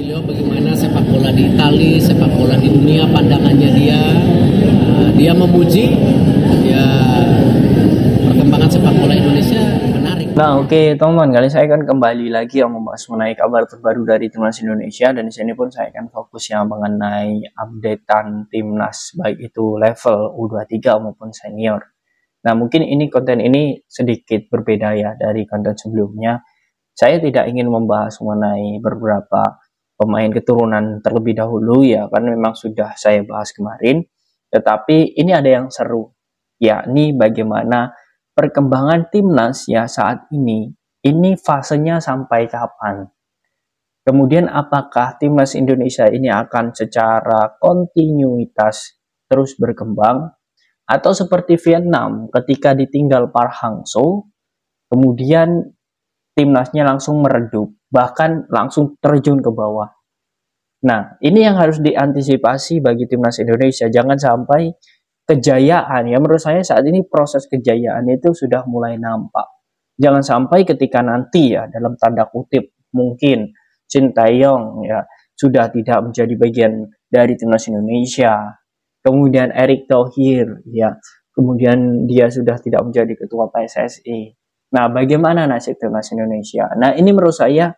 beliau bagaimana sepak bola di Italia, sepak bola di dunia, pandangannya dia memuji ya perkembangan sepak bola Indonesia menarik. Nah, oke, teman-teman, kali saya akan kembali lagi yang membahas mengenai kabar terbaru dari timnas Indonesia, dan di sini pun saya akan fokus yang mengenai updatean timnas baik itu level U23 maupun senior. Nah, mungkin konten ini sedikit berbeda ya dari konten sebelumnya. Saya tidak ingin membahas mengenai beberapa pemain keturunan terlebih dahulu ya, karena memang sudah saya bahas kemarin. Tetapi ini ada yang seru, yakni bagaimana perkembangan timnas ya saat ini fasenya sampai kapan. Kemudian apakah timnas Indonesia ini akan secara kontinuitas terus berkembang, atau seperti Vietnam ketika ditinggal Park Hang-seo, kemudian timnasnya langsung meredup, bahkan langsung terjun ke bawah. Nah, ini yang harus diantisipasi bagi timnas Indonesia. Jangan sampai kejayaan, ya menurut saya saat ini proses kejayaan itu sudah mulai nampak. Jangan sampai ketika nanti ya, dalam tanda kutip, mungkin Shin Tae-yong ya sudah tidak menjadi bagian dari timnas Indonesia. Kemudian Erick Thohir ya, kemudian dia sudah tidak menjadi ketua PSSI. Nah, bagaimana nasib timnas Indonesia? Nah, ini menurut saya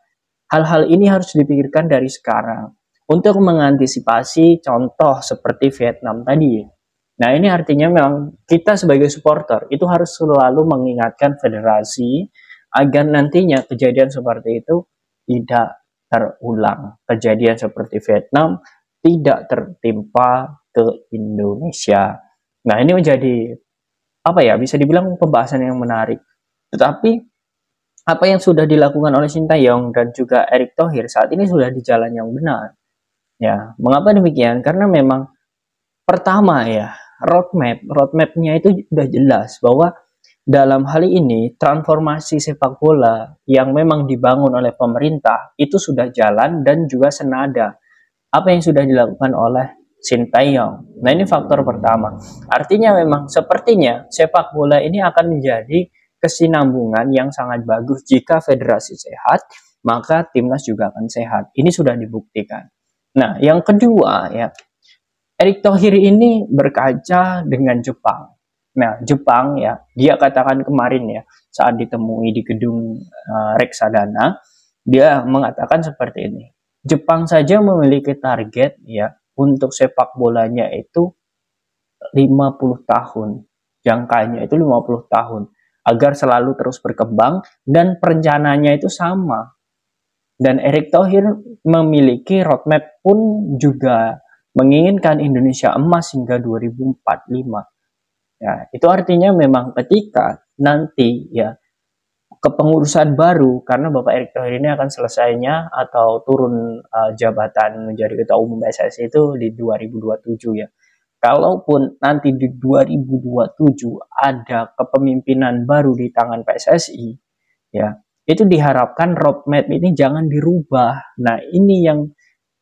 hal-hal ini harus dipikirkan dari sekarang untuk mengantisipasi contoh seperti Vietnam tadi. Nah, ini artinya memang kita sebagai supporter itu harus selalu mengingatkan federasi agar nantinya kejadian seperti itu tidak terulang. Kejadian seperti Vietnam tidak tertimpa ke Indonesia. Nah, ini menjadi bisa dibilang pembahasan yang menarik. Tetapi apa yang sudah dilakukan oleh Shin Tae-yong dan juga Erick Thohir saat ini sudah di jalan yang benar. Ya, mengapa demikian? Karena memang pertama ya, roadmapnya itu sudah jelas bahwa dalam hal ini transformasi sepak bola yang memang dibangun oleh pemerintah itu sudah jalan dan juga senada apa yang sudah dilakukan oleh Shin Tae-yong. Nah, ini faktor pertama. Artinya memang sepertinya sepak bola ini akan menjadi kesinambungan yang sangat bagus. Jika federasi sehat, maka timnas juga akan sehat. Ini sudah dibuktikan. Nah, yang kedua ya, Erick Thohir ini berkaca dengan Jepang. Nah, Jepang ya, dia katakan kemarin ya, saat ditemui di gedung Reksadana, dia mengatakan seperti ini. Jepang saja memiliki target ya untuk sepak bolanya itu 50 tahun. Jangkanya itu 50 tahun agar selalu terus berkembang, dan perencanaannya itu sama. Dan Erick Thohir memiliki roadmap pun juga menginginkan Indonesia emas hingga 2045. Ya, itu artinya memang ketika nanti ya kepengurusan baru, karena Bapak Erick Thohir ini akan selesainya atau turun jabatan menjadi ketua umum PSSI itu di 2027 ya. Kalaupun nanti di 2027 ada kepemimpinan baru di tangan PSSI, ya, itu diharapkan roadmap ini jangan dirubah. Nah, ini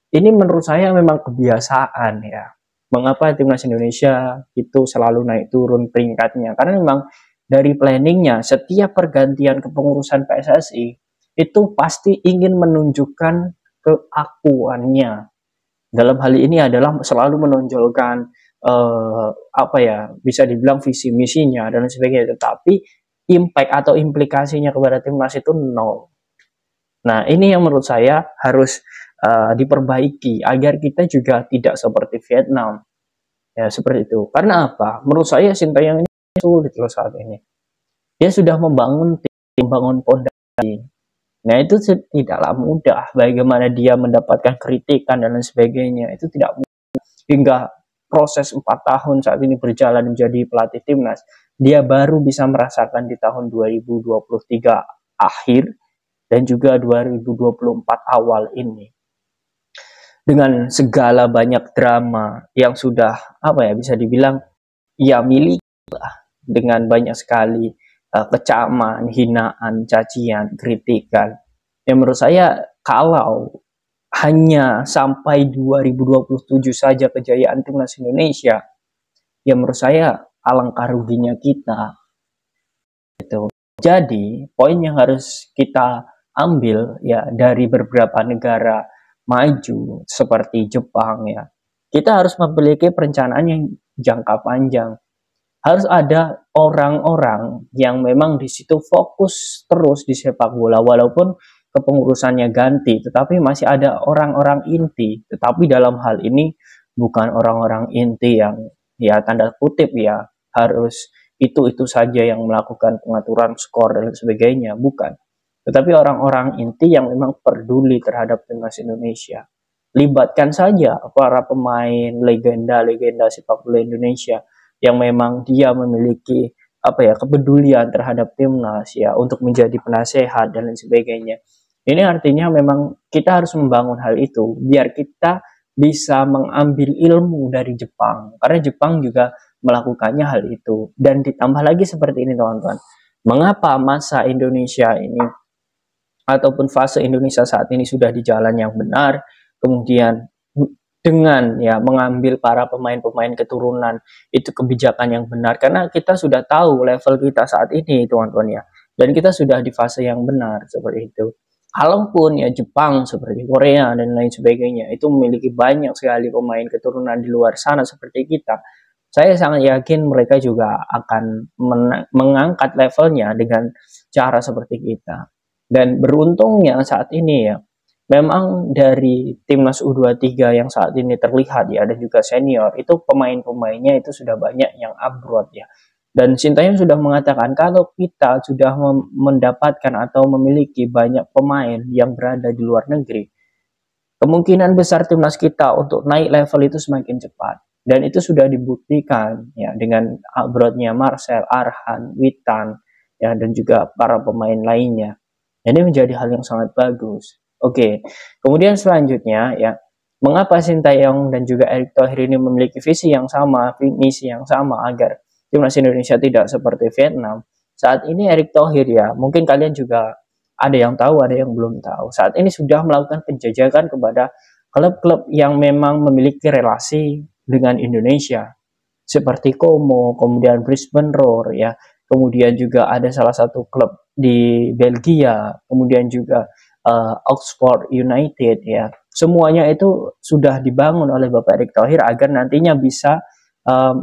menurut saya memang kebiasaan ya. Mengapa timnas Indonesia itu selalu naik turun peringkatnya? Karena memang dari planningnya setiap pergantian kepengurusan PSSI itu pasti ingin menunjukkan keakuannya. Dalam hal ini adalah selalu menonjolkan bisa dibilang visi misinya dan sebagainya, tetapi impact atau implikasinya kepada timnas itu nol. Nah, ini yang menurut saya harus diperbaiki agar kita juga tidak seperti Vietnam. Ya, seperti itu. Karena apa? Menurut saya Shin Tae-yong ini sulit loh saat ini. Dia sudah membangun tim, membangun pondasi. Nah, itu tidaklah mudah. Bagaimana dia mendapatkan kritikan dan lain sebagainya, itu tidak mudah. Hingga proses 4 tahun saat ini berjalan menjadi pelatih timnas, dia baru bisa merasakan di tahun 2023 akhir dan juga 2024 awal ini. Dengan segala banyak drama yang sudah bisa dibilang ia miliki dengan banyak sekali kecaman, hinaan, cacian, kritikan. Yang menurut saya kalau hanya sampai 2027 saja kejayaan timnas Indonesia, ya menurut saya alangkah ruginya kita. Gitu. Jadi poin yang harus kita ambil ya dari beberapa negara maju seperti Jepang ya. Kita harus memiliki perencanaan yang jangka panjang. Harus ada orang-orang yang memang di situ fokus terus di sepak bola walaupun kepengurusannya ganti, tetapi masih ada orang-orang inti. Tetapi dalam hal ini bukan orang-orang inti yang ya tanda kutip ya harus itu saja yang melakukan pengaturan skor dan sebagainya, bukan. Tetapi orang-orang inti yang memang peduli terhadap timnas Indonesia. Libatkan saja para pemain legenda-legenda sepak bola Indonesia yang memang dia memiliki kepedulian terhadap timnas ya untuk menjadi penasehat dan lain sebagainya. Ini artinya memang kita harus membangun hal itu biar kita bisa mengambil ilmu dari Jepang, karena Jepang juga melakukannya hal itu. Dan ditambah lagi seperti ini teman-teman, mengapa masa Indonesia ini ataupun fase Indonesia saat ini sudah di jalan yang benar, kemudian dengan ya mengambil para pemain-pemain keturunan itu kebijakan yang benar, karena kita sudah tahu level kita saat ini teman-teman ya, dan kita sudah di fase yang benar seperti itu. Walaupun ya Jepang seperti Korea dan lain sebagainya itu memiliki banyak sekali pemain keturunan di luar sana seperti kita, saya sangat yakin mereka juga akan mengangkat levelnya dengan cara seperti kita. Dan beruntungnya saat ini ya, memang dari timnas U23 yang saat ini terlihat ya, dan juga senior, itu pemain-pemainnya itu sudah banyak yang abroad ya. Dan Sintayong sudah mengatakan kalau kita sudah mendapatkan atau memiliki banyak pemain yang berada di luar negeri, kemungkinan besar timnas kita untuk naik level itu semakin cepat. Dan itu sudah dibuktikan ya dengan abroadnya Marcel, Arhan, Witan ya, dan juga para pemain lainnya. Ini menjadi hal yang sangat bagus. Oke, kemudian selanjutnya ya, mengapa Sintayong dan juga Erick Thohir ini memiliki visi yang sama, misi yang sama agar timnas Indonesia tidak seperti Vietnam? Saat ini Erick Thohir ya, mungkin kalian juga ada yang tahu, ada yang belum tahu. Saat ini sudah melakukan penjajakan kepada klub-klub yang memang memiliki relasi dengan Indonesia, seperti Como, kemudian Brisbane Roar ya, kemudian juga ada salah satu klub di Belgia, kemudian juga Oxford United ya. Semuanya itu sudah dibangun oleh Bapak Erick Thohir agar nantinya bisa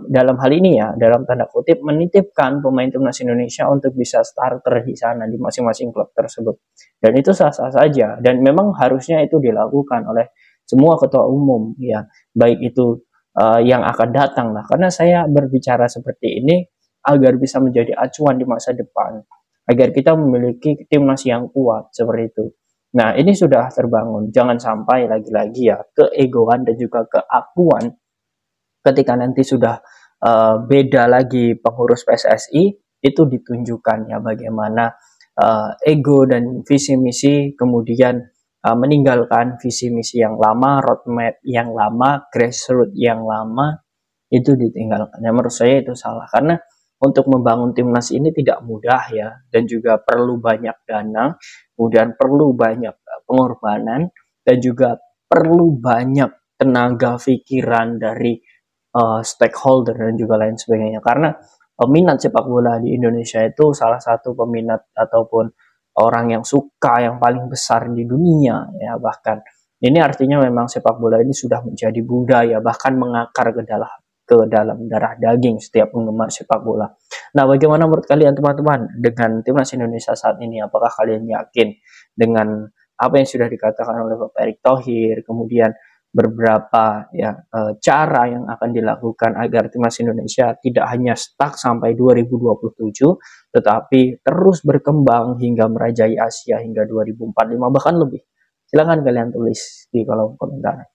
dalam hal ini ya, dalam tanda kutip menitipkan pemain timnas Indonesia untuk bisa starter di sana di masing-masing klub tersebut. Dan itu sah-sah saja, dan memang harusnya itu dilakukan oleh semua ketua umum ya, baik itu yang akan datang lah. Karena saya berbicara seperti ini agar bisa menjadi acuan di masa depan, agar kita memiliki timnas yang kuat seperti itu. Nah, ini sudah terbangun. Jangan sampai lagi-lagi ya keegoan dan juga keakuan ketika nanti sudah beda lagi pengurus PSSI itu ditunjukkan ya bagaimana ego dan visi misi kemudian meninggalkan visi misi yang lama, roadmap yang lama, grassroots yang lama itu ditinggalkan. Ya, menurut saya itu salah, karena untuk membangun timnas ini tidak mudah ya, dan juga perlu banyak dana, kemudian perlu banyak pengorbanan, dan juga perlu banyak tenaga pikiran dari stakeholder dan juga lain sebagainya. Karena peminat sepak bola di Indonesia itu salah satu peminat ataupun orang yang suka yang paling besar di dunia ya, bahkan ini artinya memang sepak bola ini sudah menjadi budaya, bahkan mengakar ke dalam darah daging setiap penggemar sepak bola. Nah, bagaimana menurut kalian teman-teman dengan timnas Indonesia saat ini? Apakah kalian yakin dengan apa yang sudah dikatakan oleh Bapak Erick Thohir, kemudian beberapa ya cara yang akan dilakukan agar timnas Indonesia tidak hanya stuck sampai 2027, tetapi terus berkembang hingga merajai Asia hingga 2045 bahkan lebih? Silahkan kalian tulis di kolom komentar.